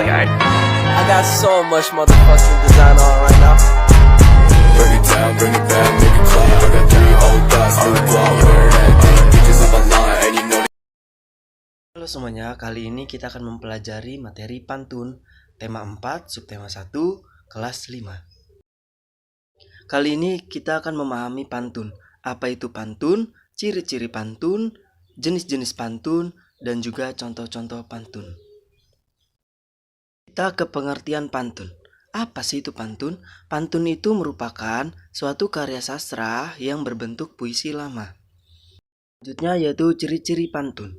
I got so much motherfucking design on right now. Bring it down, bring it back, make it clap. I got 3 old thoughts, new block, wear that thing. Bitches on my line, and you know. Halo semuanya, kali ini kita akan mempelajari materi pantun, tema 4, subtema 1, kelas 5. Kali ini kita akan memahami pantun. Apa itu pantun, ciri-ciri pantun, jenis-jenis pantun, dan juga contoh-contoh pantun. Kita ke pengertian pantun. Apa sih itu pantun? Pantun itu merupakan suatu karya sastra yang berbentuk puisi lama. Selanjutnya yaitu ciri-ciri pantun.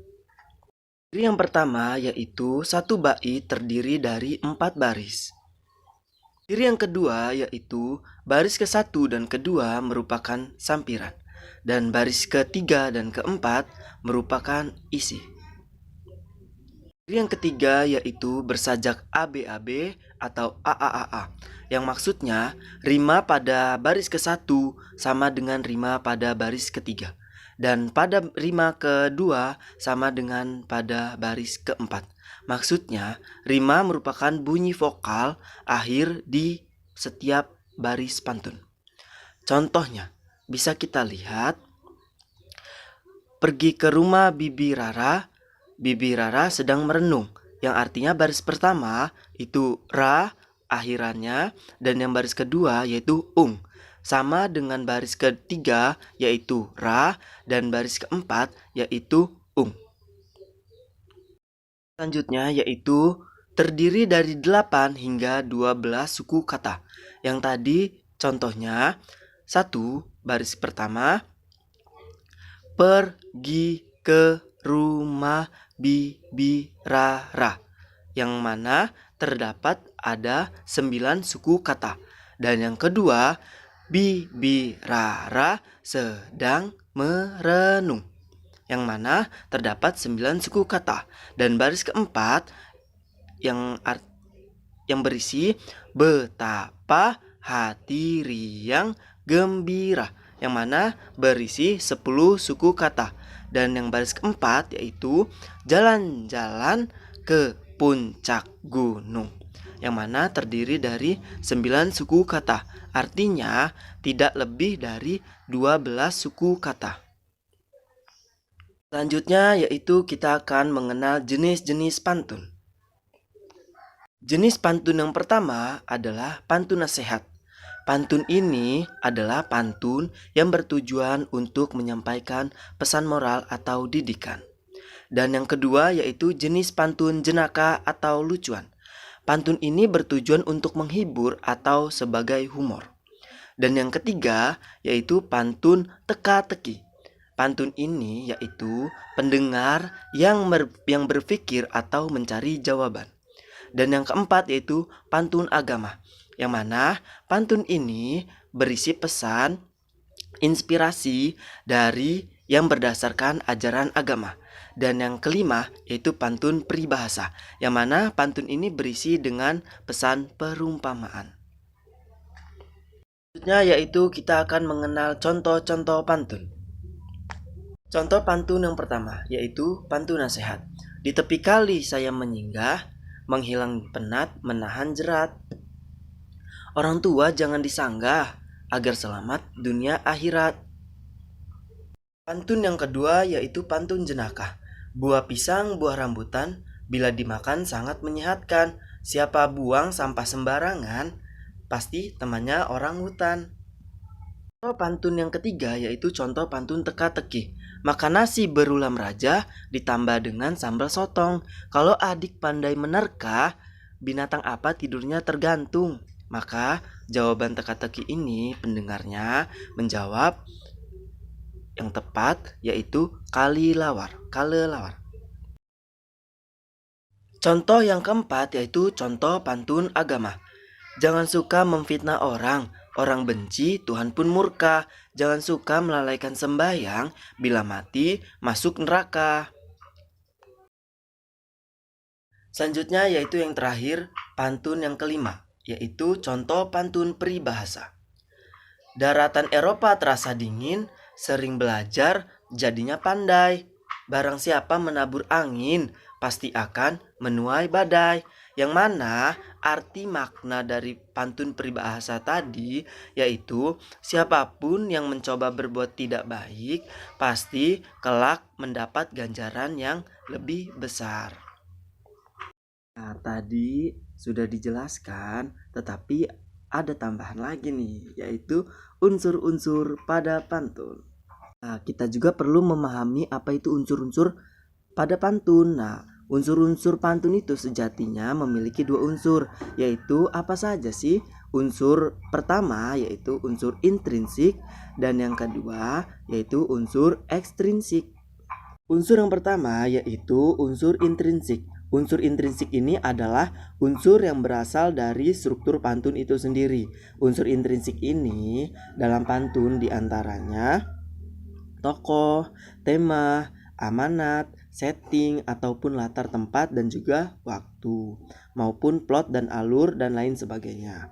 Ciri yang pertama yaitu satu bait terdiri dari 4 baris. Ciri yang kedua yaitu baris ke-1 dan kedua merupakan sampiran. Dan baris ke-3 dan ke-4 merupakan isi. Ciri yang ketiga yaitu bersajak ABAB atau AAAA, yang maksudnya rima pada baris ke-1 sama dengan rima pada baris ke-3, dan pada rima ke-2 sama dengan pada baris ke-4. Maksudnya rima merupakan bunyi vokal akhir di setiap baris pantun. Contohnya bisa kita lihat, pergi ke rumah Bibi Rara sedang merenung, yang artinya baris pertama itu ra akhirannya, dan yang baris kedua yaitu sama dengan baris ketiga yaitu ra, dan baris keempat yaitu Selanjutnya yaitu terdiri dari 8 hingga 12 suku kata. Yang tadi contohnya 1 baris pertama, pergi ke rumah Bibi Rara, yang mana terdapat ada 9 suku kata. Dan yang kedua, Bibi Rara sedang merenung, yang mana terdapat 9 suku kata. Dan baris keempat yang berisi betapa hati riang gembira, yang mana berisi 10 suku kata. Dan yang baris keempat yaitu jalan-jalan ke puncak gunung, yang mana terdiri dari 9 suku kata. Artinya tidak lebih dari 12 suku kata. Selanjutnya yaitu kita akan mengenal jenis-jenis pantun. Jenis pantun yang pertama adalah pantun nasihat. Pantun ini adalah pantun yang bertujuan untuk menyampaikan pesan moral atau didikan. Dan yang kedua yaitu jenis pantun jenaka atau lucuan. Pantun ini bertujuan untuk menghibur atau sebagai humor. Dan yang ketiga yaitu pantun teka-teki. Pantun ini yaitu pendengar yang berpikir atau mencari jawaban. Dan yang keempat yaitu pantun agama, yang mana pantun ini berisi pesan, inspirasi dari yang berdasarkan ajaran agama. Dan yang kelima yaitu pantun peribahasa, yang mana pantun ini berisi dengan pesan perumpamaan. Selanjutnya yaitu kita akan mengenal contoh-contoh pantun. Contoh pantun yang pertama yaitu pantun nasihat. Di tepi kali saya menyinggah, menghilang penat, menahan jerat. Orang tua jangan disanggah, agar selamat dunia akhirat. Pantun yang kedua yaitu pantun jenaka. Buah pisang, buah rambutan, bila dimakan sangat menyehatkan. Siapa buang sampah sembarangan, pasti temannya orang hutan. Contoh pantun yang ketiga yaitu contoh pantun teka-teki. Makan nasi berulam raja ditambah dengan sambal sotong. Kalau adik pandai menerka, binatang apa tidurnya tergantung. Maka jawaban teka-teki ini pendengarnya menjawab yang tepat yaitu kalelawar. Contoh yang keempat yaitu contoh pantun agama. Jangan suka memfitnah orang benci Tuhan pun murka. Jangan suka melalaikan sembahyang, bila mati masuk neraka. Selanjutnya yaitu yang terakhir, pantun yang kelima, yaitu contoh pantun peribahasa. Daratan Eropa terasa dingin, sering belajar jadinya pandai. Barang siapa menabur angin, pasti akan menuai badai. Yang mana arti makna dari pantun peribahasa tadi yaitu siapapun yang mencoba berbuat tidak baik pasti kelak mendapat ganjaran yang lebih besar. Nah, tadi sudah dijelaskan, tetapi ada tambahan lagi nih, yaitu unsur-unsur pada pantun. Nah, kita juga perlu memahami apa itu unsur-unsur pada pantun. Nah, unsur-unsur pantun itu sejatinya memiliki dua unsur, yaitu apa saja sih? Unsur pertama yaitu unsur intrinsik dan yang kedua yaitu unsur ekstrinsik. Unsur yang pertama yaitu unsur intrinsik. Unsur intrinsik ini adalah unsur yang berasal dari struktur pantun itu sendiri. Unsur intrinsik ini dalam pantun diantaranya tokoh, tema, amanat, setting ataupun latar tempat dan juga waktu, maupun plot dan alur dan lain sebagainya.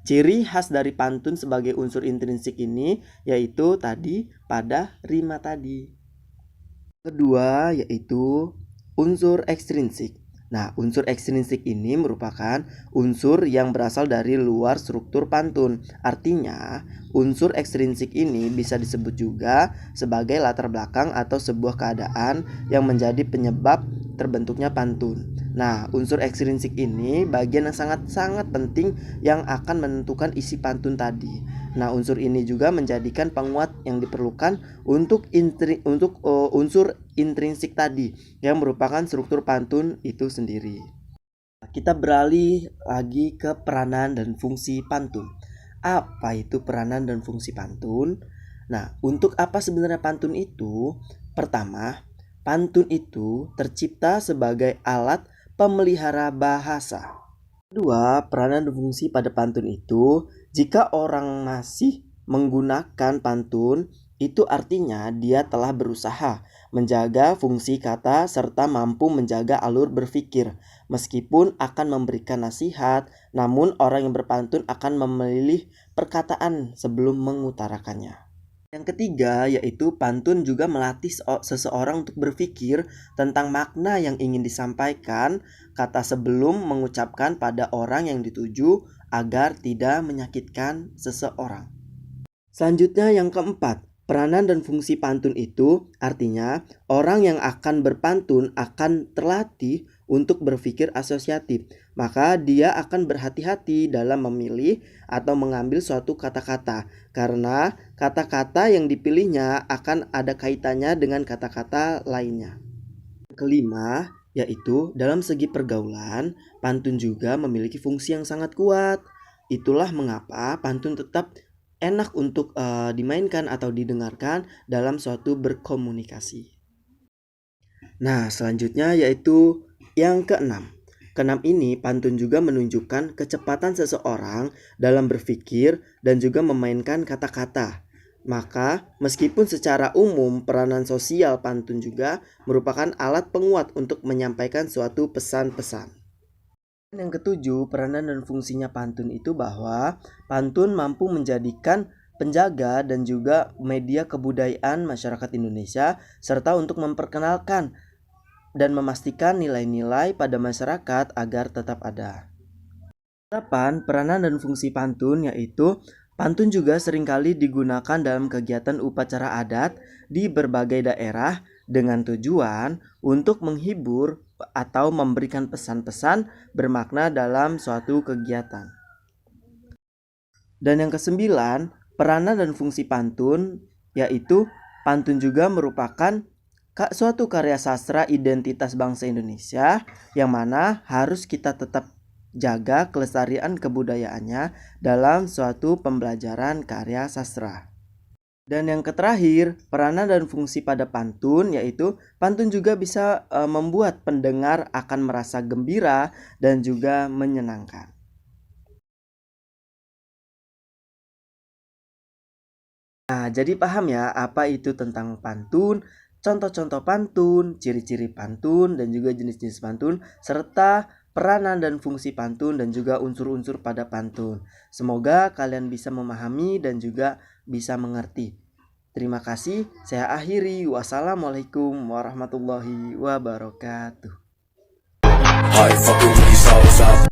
Ciri khas dari pantun sebagai unsur intrinsik ini yaitu tadi pada rima tadi. Kedua yaitu unsur ekstrinsik. Nah, unsur ekstrinsik ini merupakan unsur yang berasal dari luar struktur pantun. Artinya, unsur ekstrinsik ini bisa disebut juga sebagai latar belakang atau sebuah keadaan yang menjadi penyebab terbentuknya pantun. Nah, unsur ekstrinsik ini bagian yang sangat-sangat penting yang akan menentukan isi pantun tadi. Nah, unsur ini juga menjadikan penguat yang diperlukan untuk unsur intrinsik tadi yang merupakan struktur pantun itu sendiri. Kita beralih lagi ke peranan dan fungsi pantun. Apa itu peranan dan fungsi pantun? Nah, untuk apa sebenarnya pantun itu? Pertama, pantun itu tercipta sebagai alat pemelihara bahasa. Kedua, peranan dan fungsi pada pantun itu, jika orang masih menggunakan pantun, itu artinya dia telah berusaha menjaga fungsi kata serta mampu menjaga alur berpikir. Meskipun akan memberikan nasihat, namun orang yang berpantun akan memilih perkataan sebelum mengutarakannya. Yang ketiga yaitu pantun juga melatih seseorang untuk berpikir tentang makna yang ingin disampaikan kata sebelum mengucapkan pada orang yang dituju agar tidak menyakitkan seseorang. Selanjutnya yang keempat, peranan dan fungsi pantun itu artinya orang yang akan berpantun akan terlatih untuk berpikir asosiatif. Maka dia akan berhati-hati dalam memilih atau mengambil suatu kata-kata karena kata-kata yang dipilihnya akan ada kaitannya dengan kata-kata lainnya. Kelima, yaitu dalam segi pergaulan, pantun juga memiliki fungsi yang sangat kuat. Itulah mengapa pantun tetap enak untuk dimainkan atau didengarkan dalam suatu berkomunikasi. Nah, selanjutnya yaitu yang keenam. Keenam ini pantun juga menunjukkan kecepatan seseorang dalam berpikir dan juga memainkan kata-kata. Maka meskipun secara umum peranan sosial pantun juga merupakan alat penguat untuk menyampaikan suatu pesan-pesan. Yang ketujuh, peranan dan fungsinya pantun itu bahwa pantun mampu menjadikan penjaga dan juga media kebudayaan masyarakat Indonesia serta untuk memperkenalkan dan memastikan nilai-nilai pada masyarakat agar tetap ada. 8. Peranan dan fungsi pantun yaitu pantun juga seringkali digunakan dalam kegiatan upacara adat di berbagai daerah dengan tujuan untuk menghibur atau memberikan pesan-pesan bermakna dalam suatu kegiatan. Dan yang kesembilan, peranan dan fungsi pantun yaitu pantun juga merupakan suatu karya sastra identitas bangsa Indonesia yang mana harus kita tetap jaga kelestarian kebudayaannya dalam suatu pembelajaran karya sastra. Dan yang terakhir, peranan dan fungsi pada pantun yaitu pantun juga bisa membuat pendengar akan merasa gembira dan juga menyenangkan. Nah, jadi paham ya apa itu tentang pantun, contoh-contoh pantun, ciri-ciri pantun, dan juga jenis-jenis pantun, serta peranan dan fungsi pantun dan juga unsur-unsur pada pantun. Semoga kalian bisa memahami dan juga bisa mengerti. Terima kasih, saya akhiri. Wassalamualaikum warahmatullahi wabarakatuh. I ain't fucking with